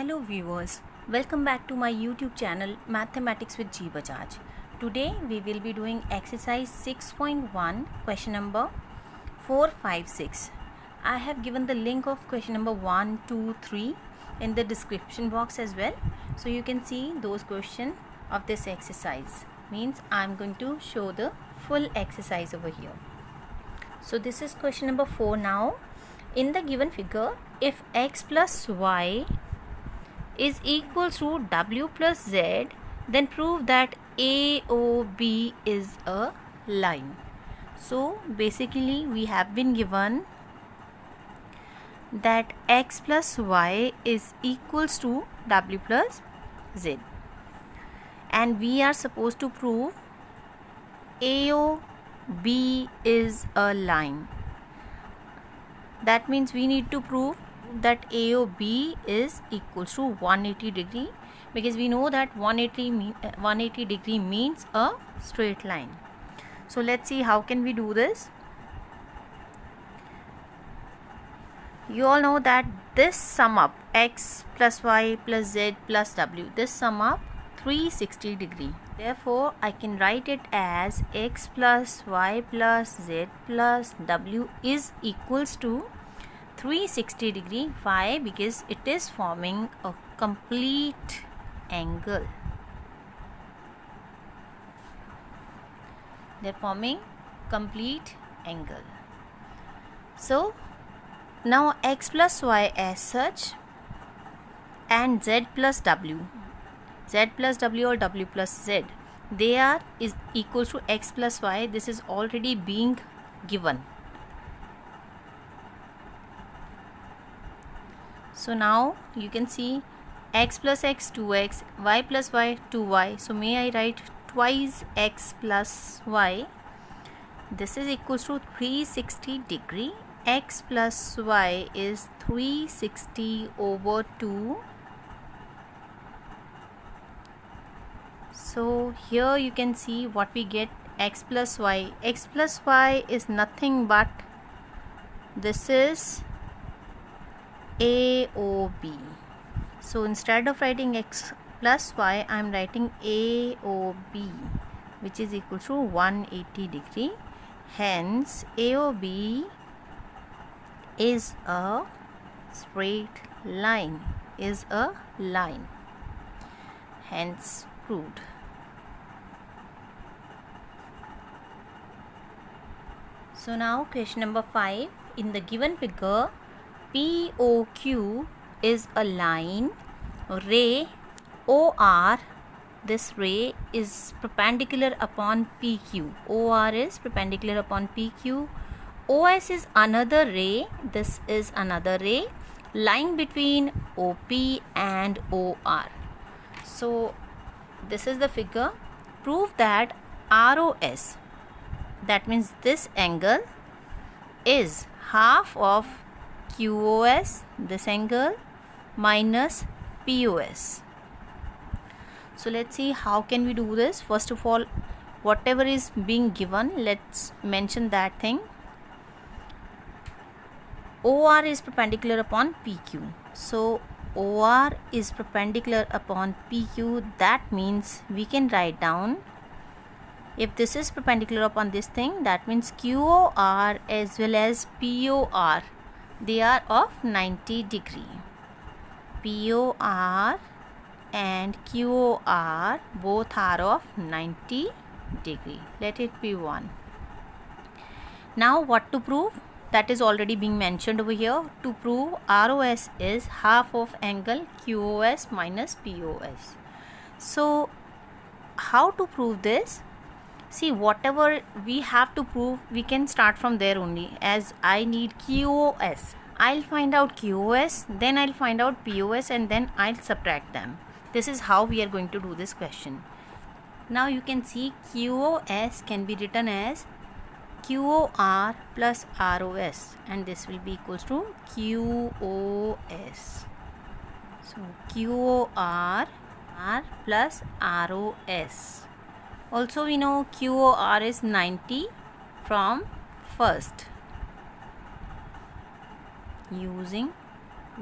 Hello viewers, welcome back to my YouTube channel Mathematics with G Bajaj. Today we will be doing exercise 6.1 question number 456. I have given the link of question number 1, 2, 3 in the description box as well. So you can see those questions of this exercise. Means I am going to show the full exercise over here. So this is question number 4 now. In the given figure, if x plus y is equal to w plus z, then prove that AOB is a line. So basically we have been given that x plus y is equals to w plus z, and we are supposed to prove AOB is a line. That means we need to prove that AOB is equal to 180 degree, because we know that 180 degree means a straight line. So let's see how can we do this. You all know that this sum up x plus y plus z plus w, this sum up 360 degree. Therefore I can write it as x plus y plus z plus w is equals to 360 degree. Why? Because it is forming a complete angle. They are forming complete angle. So now x plus y as such and z plus w or w plus z, they are is equal to x plus y. This is already being given. So now you can see x plus x 2x, y plus y 2y. So may I write twice x plus y. This is equals to 360 degree. X plus y is 360 over 2. So here you can see what we get, x plus y. X plus y is nothing but this is AOB. So instead of writing x plus y, I am writing AOB, which is equal to 180 degree. Hence AOB is a straight line, hence proved. So now question number 5. In the given figure, POQ is a line, ray OR, this ray is perpendicular upon PQ. OR is perpendicular upon PQ. OS is another ray, this is another ray lying between OP and OR. So this is the figure. Prove that ROS, that means this angle, is half of QOS, this angle, minus POS. So let's see how can we do this. First of all, whatever is being given, let's mention that thing. OR is perpendicular upon PQ. So OR is perpendicular upon PQ. That means we can write down, if this is perpendicular upon this thing, that means QOR as well as POR, they are of 90 degree. POR and QOR both are of 90 degree. Let it be 1. Now what to prove? That is already being mentioned over here. To prove ROS is half of angle QOS minus POS. So how to prove this? See, whatever we have to prove, we can start from there only. As I need QOS, I'll find out QOS, then I'll find out POS, and then I'll subtract them. This is how we are going to do this question. Now you can see QOS can be written as QOR plus ROS, and this will be equals to QOS. So QOR plus ROS. Also we know QOR is 90 from first, using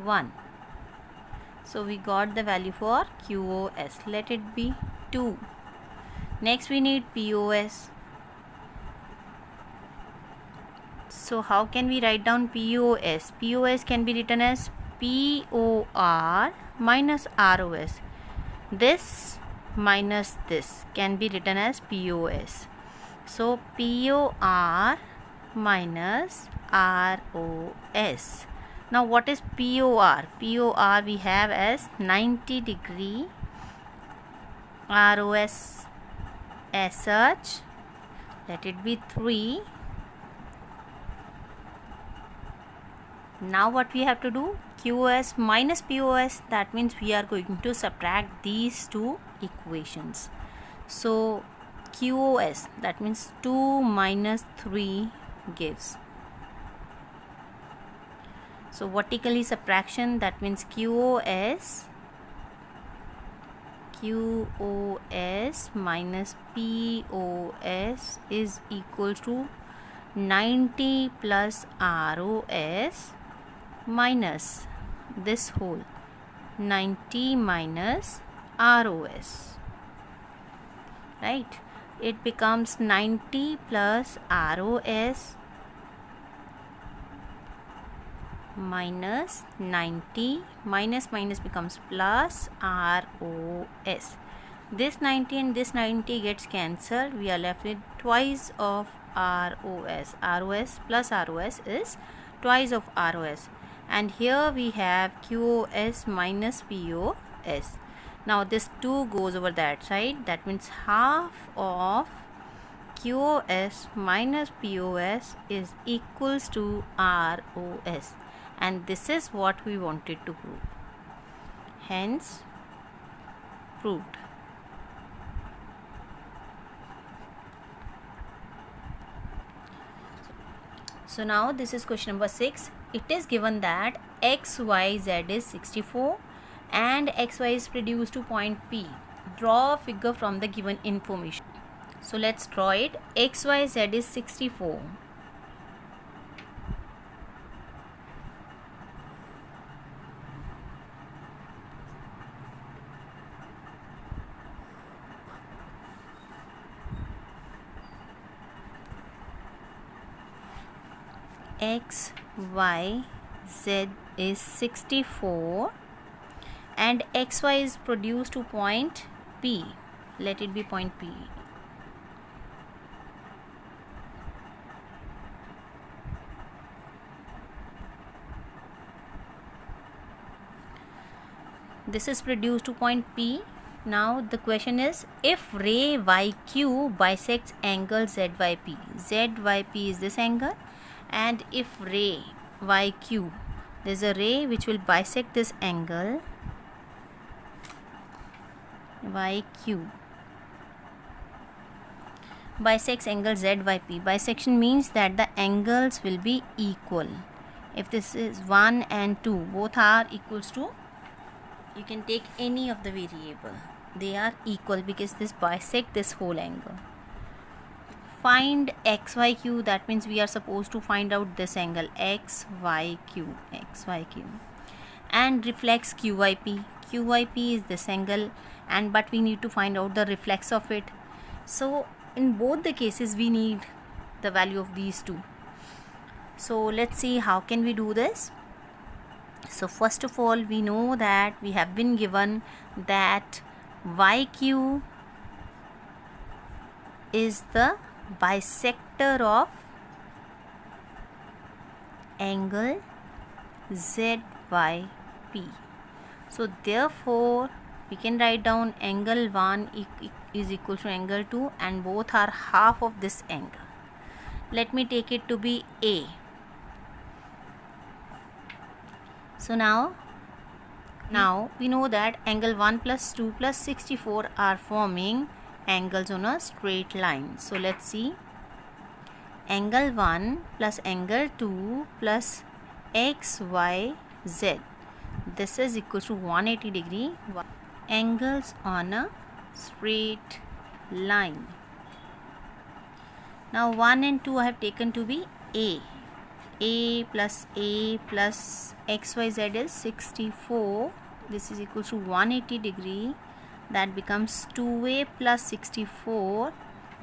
1. So we got the value for QoS. Let it be 2. Next we need POS. So how can we write down POS? POS can be written as POR minus ROS. This minus this can be written as POS. So POR minus ROS. Now what is POR? POR we have as 90 degree, ROS as such, let it be 3. Now what we have to do? QoS minus POS, that means we are going to subtract these two equations. So QoS, that means 2 minus 3 gives. So vertically subtraction, that means QoS minus POS is equal to 90 plus ROS minus this whole 90 minus ROS, right? It becomes 90 plus ROS minus 90, minus becomes plus ROS. This 90 and this 90 gets cancelled. We are left with twice of ROS. ROS plus ROS is twice of ROS. And here we have QoS minus POS. Now this 2 goes over that side. That means half of QoS minus POS is equals to ROS. And this is what we wanted to prove. Hence, proved. So now this is question number 6. It is given that XYZ is 64 and XY is produced to point P. Draw a figure from the given information. So let's draw it. XYZ is 64. XYZ is 64 and XY is produced to point P. Let it be point P. This is produced to point P. Now the question is, if ray YQ bisects angle ZYP. ZYP is this angle, and if ray YQ, there is a ray which will bisect this angle YQ, bisects angle ZYP. Bisection means that the angles will be equal. If this is 1 and 2, both are equals to, you can take any of the variable, they are equal because this bisect this whole angle. Find XYQ, that means we are supposed to find out this angle XYQ, and reflex QYP. QYP is this angle, and but we need to find out the reflex of it. So in both the cases we need the value of these two. So let's see how can we do this. So first of all, we know that we have been given that YQ is the bisector of angle ZYP. So therefore we can write down angle 1 is equal to angle 2, and both are half of this angle. Let me take it to be A. So now we know that angle 1 plus 2 plus 64 are forming angles on a straight line. So let's see. Angle 1 plus angle 2 plus XYZ. This is equal to 180 degree. Angles on a straight line. Now 1 and 2 I have taken to be A. A plus XYZ is 64 this is equal to 180 degree. That becomes 2a plus 64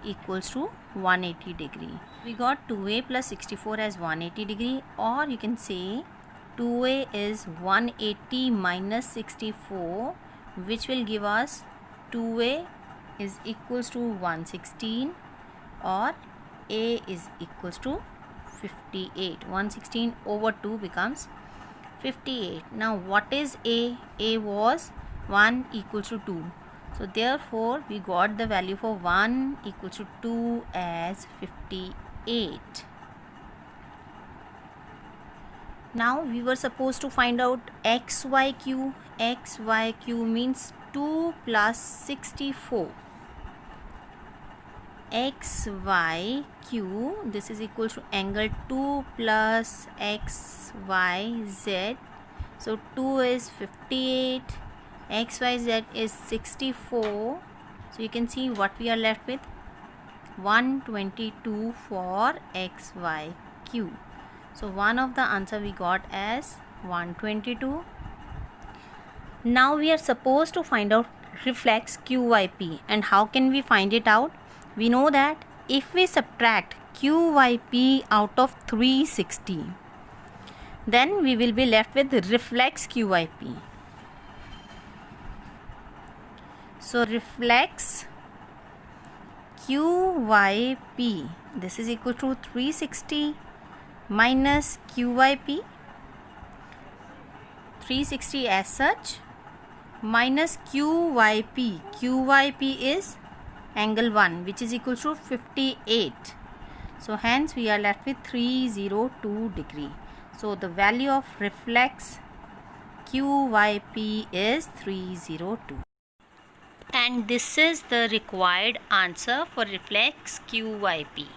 equals to 180 degree. We got 2a plus 64 as 180 degree, or you can say 2a is 180 minus 64, which will give us 2a is equals to 116, or a is equals to 58. 116 over 2 becomes 58. Now what is a? A was 1 equals to 2. So therefore we got the value for 1 equals to 2 as 58. Now we were supposed to find out XYQ. XYQ means 2 plus 64. XYQ, this is equal to angle 2 plus XYZ. So 2 is 58, XYZ is 64. So you can see what we are left with, 122 for XYQ. So one of the answer we got as 122. Now we are supposed to find out reflex QYP. And how can we find it out? We know that if we subtract QYP out of 360, then we will be left with reflex QYP. So reflex QYP, this is equal to 360 minus QYP, 360 as such, minus QYP. QYP is angle 1, which is equal to 58. So hence we are left with 302 degree. So the value of reflex QYP is 302. And this is the required answer for reflex QYP.